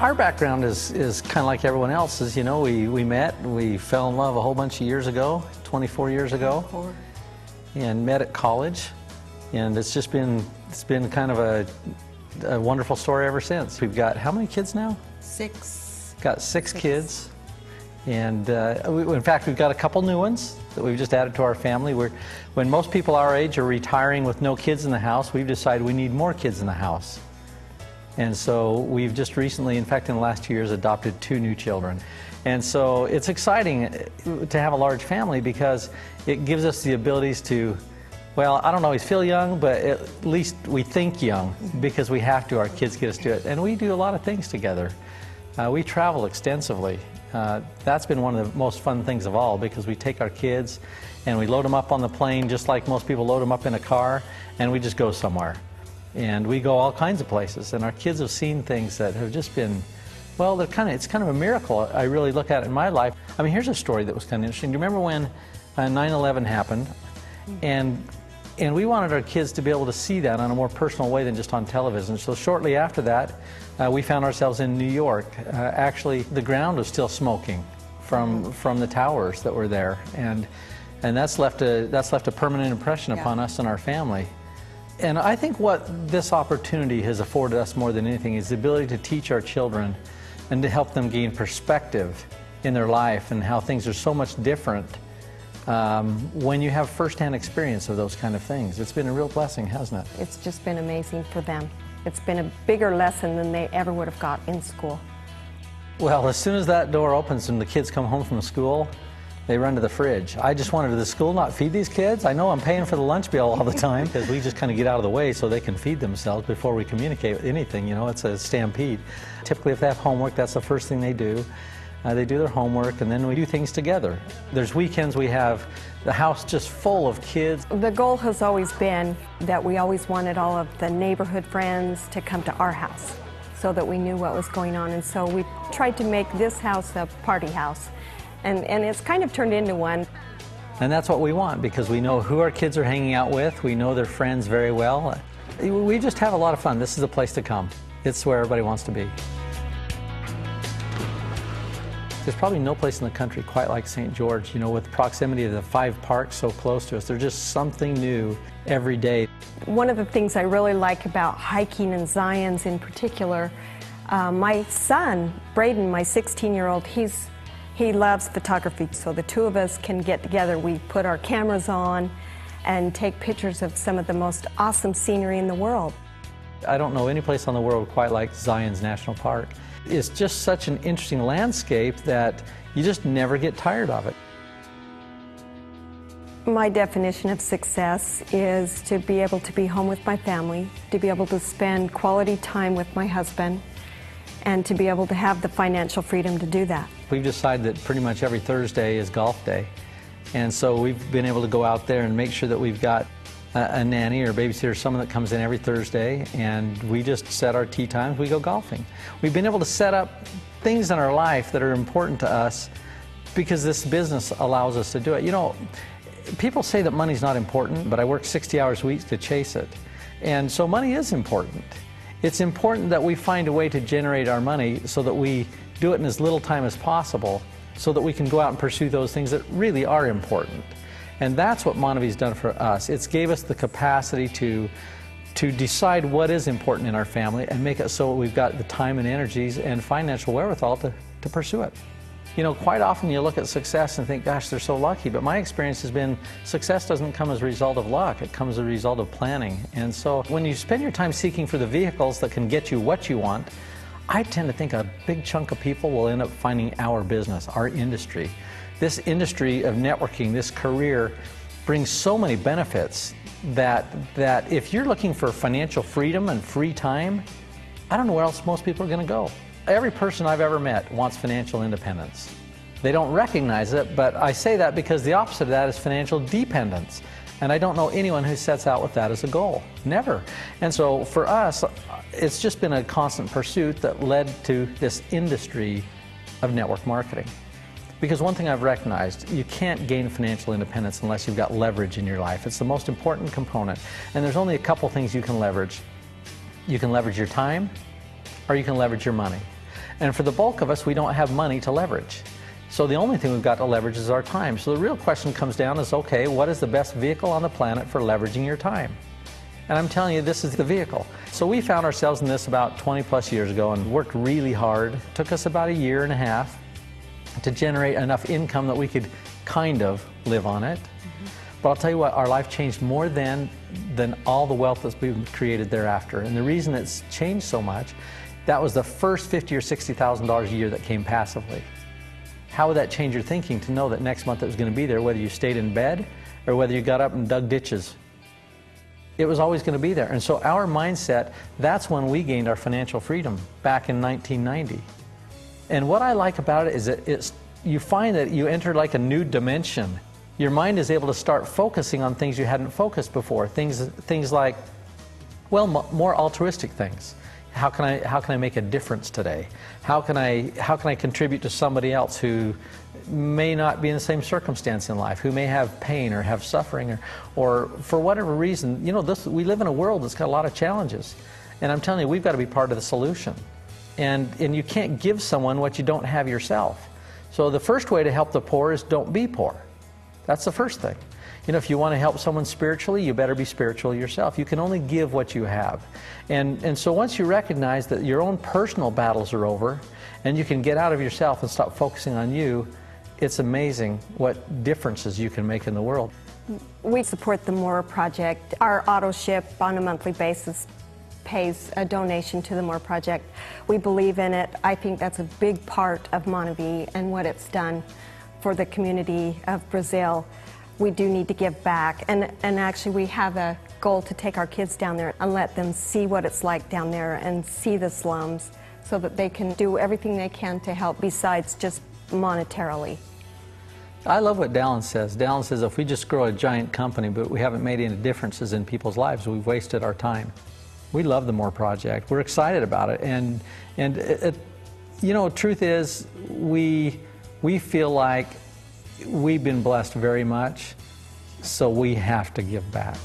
Our background is kind of like everyone else's. You know, we met, we fell in love a whole bunch of years ago, 24 years ago, and met at college. And it's been kind of a wonderful story ever since. We've got how many kids now? 6. Got six kids. And in fact, we've got a couple new ones that we've just added to our family. When most people our age are retiring with no kids in the house, we've decided we need more kids in the house. And so we've just recently, in fact in the last 2 years, adopted 2 new children. And so it's exciting to have a large family because it gives us the abilities to, well, I don't always feel young, but at least we think young because we have to. Our kids get us to it. And we do a lot of things together. We travel extensively. That's been one of the most fun things of all because we take our kids and we load them up on the plane just like most people load them up in a car, and we just go somewhere. And we go all kinds of places, and our kids have seen things that have just been, well, it's kind of a miracle. I really look at it in my life. I mean, here's a story that was kind of interesting. Do you remember when 9/11 happened? And we wanted our kids to be able to see that on a more personal way than just on television. So shortly after that, we found ourselves in New York. Actually, the ground was still smoking from the towers that were there, and that's left a permanent impression upon us and our family. And I think what this opportunity has afforded us more than anything is the ability to teach our children and to help them gain perspective in their life and how things are so much different when you have firsthand experience of those kind of things. It's been a real blessing, hasn't it? It's just been amazing for them. It's been a bigger lesson than they ever would have got in school. Well, as soon as that door opens and the kids come home from school, they run to the fridge. I just wanted, did the school not feed these kids? I know I'm paying for the lunch bill all the time because we just kind of get out of the way so they can feed themselves before we communicate with anything. You know, it's a stampede. Typically, if they have homework, that's the first thing they do. They do their homework, and then we do things together. There's weekends we have the house just full of kids. The goal has always been that we always wanted all of the neighborhood friends to come to our house so that we knew what was going on. And so we tried to make this house a party house. And it's kind of turned into one. And that's what we want because we know who our kids are hanging out with. We know their friends very well. We just have a lot of fun. This is a place to come. It's where everybody wants to be. There's probably no place in the country quite like St. George, you know, with proximity to the 5 parks so close to us. There's just something new every day. One of the things I really like about hiking in Zion's in particular, my son, Braden, my 16-year-old, he loves photography, so the 2 of us can get together. We put our cameras on and take pictures of some of the most awesome scenery in the world. I don't know any place on the world quite like Zion's National Park. It's just such an interesting landscape that you just never get tired of it. My definition of success is to be able to be home with my family, to be able to spend quality time with my husband, and to be able to have the financial freedom to do that. We've decided that pretty much every Thursday is golf day. And so we've been able to go out there and make sure that we've got a nanny or babysitter, someone that comes in every Thursday, and we just set our tee times, we go golfing. We've been able to set up things in our life that are important to us because this business allows us to do it. You know, people say that money's not important, but I work 60 hours a week to chase it. And so money is important. It's important that we find a way to generate our money so that we do it in as little time as possible so that we can go out and pursue those things that really are important. And that's what Monavie's done for us. It's gave us the capacity to decide what is important in our family and make it so we've got the time and energies and financial wherewithal to pursue it. You know, quite often you look at success and think, gosh, they're so lucky. But my experience has been success doesn't come as a result of luck. It comes as a result of planning. And so when you spend your time seeking for the vehicles that can get you what you want, I tend to think a big chunk of people will end up finding our business, our industry. This industry of networking, this career, brings so many benefits that if you're looking for financial freedom and free time, I don't know where else most people are going to go. Every person I've ever met wants financial independence. They don't recognize it, but I say that because the opposite of that is financial dependence. And I don't know anyone who sets out with that as a goal. Never. And so for us, it's just been a constant pursuit that led to this industry of network marketing. Because one thing I've recognized, you can't gain financial independence unless you've got leverage in your life. It's the most important component. And there's only a couple things you can leverage. You can leverage your time, or you can leverage your money. And for the bulk of us, we don't have money to leverage. So the only thing we've got to leverage is our time. So the real question comes down is, okay, what is the best vehicle on the planet for leveraging your time? And I'm telling you, this is the vehicle. So we found ourselves in this about 20 plus years ago and worked really hard. It took us about a year and a half to generate enough income that we could kind of live on it. But I'll tell you what, our life changed more than all the wealth that's been created thereafter. And the reason it's changed so much, that was the first $50,000 or $60,000 a year that came passively. How would that change your thinking to know that next month it was going to be there, whether you stayed in bed or whether you got up and dug ditches? It was always going to be there. And so our mindset, that's when we gained our financial freedom back in 1990. And what I like about it is that you find that you enter like a new dimension. Your mind is able to start focusing on things you hadn't focused before. Things like, well, more altruistic things. How can I make a difference today? How can I contribute to somebody else who may not be in the same circumstance in life, who may have pain or have suffering or for whatever reason? You know, we live in a world that's got a lot of challenges. And I'm telling you, we've got to be part of the solution. And you can't give someone what you don't have yourself. So the first way to help the poor is don't be poor. That's the first thing. You know, if you want to help someone spiritually, you better be spiritual yourself. You can only give what you have. And so once you recognize that your own personal battles are over and you can get out of yourself and stop focusing on you, it's amazing what differences you can make in the world. We support the More Project. Our auto ship on a monthly basis pays a donation to the More Project. We believe in it. I think that's a big part of Monavie and what it's done for the community of Brazil. We do need to give back, and actually we have a goal to take our kids down there and let them see what it's like down there and see the slums so that they can do everything they can to help besides just monetarily. I love what Dallin says. Dallin says if we just grow a giant company but we haven't made any differences in people's lives, we've wasted our time. We love the More Project. We're excited about it, and you know, truth is we feel like we've been blessed very much, so we have to give back.